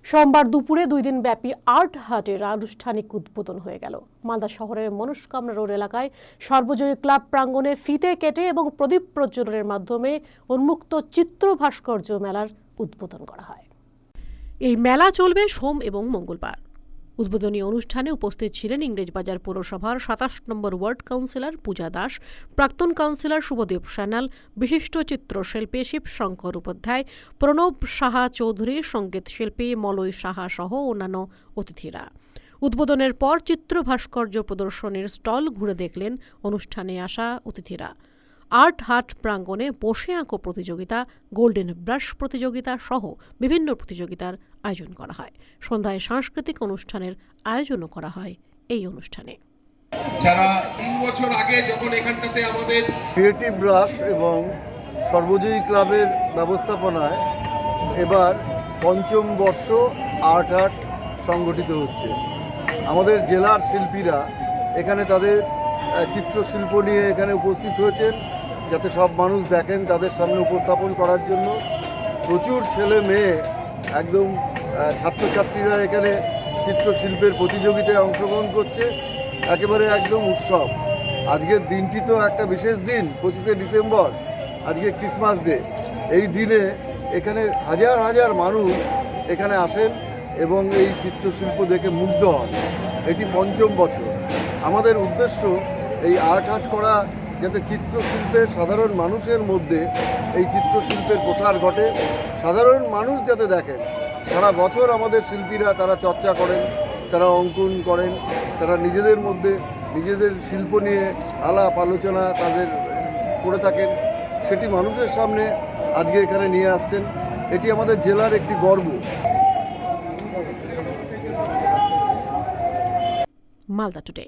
সোমবার দুপুরে 2 দিন ব্যাপী আর্ট হাটের আনুষ্ঠানিক উদ্বোধন হয়ে গেল। মালদা শহরের মনস্কামনা রোড এলাকায় সর্বজয়ী ক্লাব প্রাঙ্গণে ফিতে কেটে এবং প্রদীপ প্রজ্বলনের মাধ্যমে উন্মুক্ত চিত্র ভাস্কর্য মেলার উদ্বোধন করা হয়। এই মেলা চলবে সোম এবং মঙ্গলবার। উদ্বোধনী অনুষ্ঠানে উপস্থিত ছিলেন ইংরেজবাজার পৌরসভার 27 নম্বর ওয়ার্ড কাউন্সিলর পূজা দাস, প্রাক্তন কাউন্সিলর শুভদেব সান্যাল, বিশিষ্ট চিত্রশিল্পী শিবশঙ্কর উপাধ্যায়, প্রণব সাহা চৌধুরী, সঙ্গীত শিল্পী মলয় সাহা সহ অন্যান্য অতিথিরা। উদ্বোধনের পর চিত্র ভাস্কর্য প্রদর্শনীর স্টল ঘুরে দেখলেন অনুষ্ঠানে আসা অতিথিরা। আর্ট হাট প্রাঙ্গণে বসে আঁকো প্রতিযোগিতা, গোল্ডেন ব্রাশ প্রতিযোগিতা সহ বিভিন্ন প্রতিযোগিতার আয়োজন করা হয়। সন্ধ্যায় সাংস্কৃতিক অনুষ্ঠানের আয়োজনও করা হয় এই অনুষ্ঠানে। যারা 3 বছর আগে যখন এখানটাতে আমাদের ক্রিয়েটিভ ব্রাশ এবং সর্বজয়ী ক্লাবের ব্যবস্থাপনায় এবার 5ম বর্ষ আর্ট হাট সংগঠিত হচ্ছে। আমাদের জেলার শিল্পীরা এখানে তাদের চিত্রশিল্প নিয়ে এখানে উপস্থিত হয়েছেন, যাতে সব মানুষ দেখেন, তাদের সামনে উপস্থাপন করার জন্য। প্রচুর ছেলে মেয়ে একদম ছাত্রছাত্রীরা এখানে চিত্রশিল্পের প্রতিযোগিতায় অংশগ্রহণ করছে। একেবারে একদম উৎসব। আজকের দিনটি তো একটা বিশেষ দিন, 25শে ডিসেম্বর, আজকে ক্রিসমাস ডে। এই দিনে এখানে হাজার হাজার মানুষ এখানে আসেন এবং এই চিত্রশিল্প দেখে মুগ্ধ হন। এটি 5ম বছর। আমাদের উদ্দেশ্য এই আর্ট হাট করা, যাতে চিত্রশিল্পের সাধারণ মানুষের মধ্যে এই চিত্রশিল্পের প্রসার ঘটে, সাধারণ মানুষ যাতে দেখেন। সারা বছর আমাদের শিল্পীরা তারা চর্চা করেন, তারা অঙ্কন করেন, তারা নিজেদের মধ্যে নিজেদের শিল্প নিয়ে আলাপ আলোচনা তাদের করে থাকেন। সেটি মানুষের সামনে আজকে এখানে নিয়ে আসছেন। এটি আমাদের জেলার একটি গর্ব। মালদা টুডে।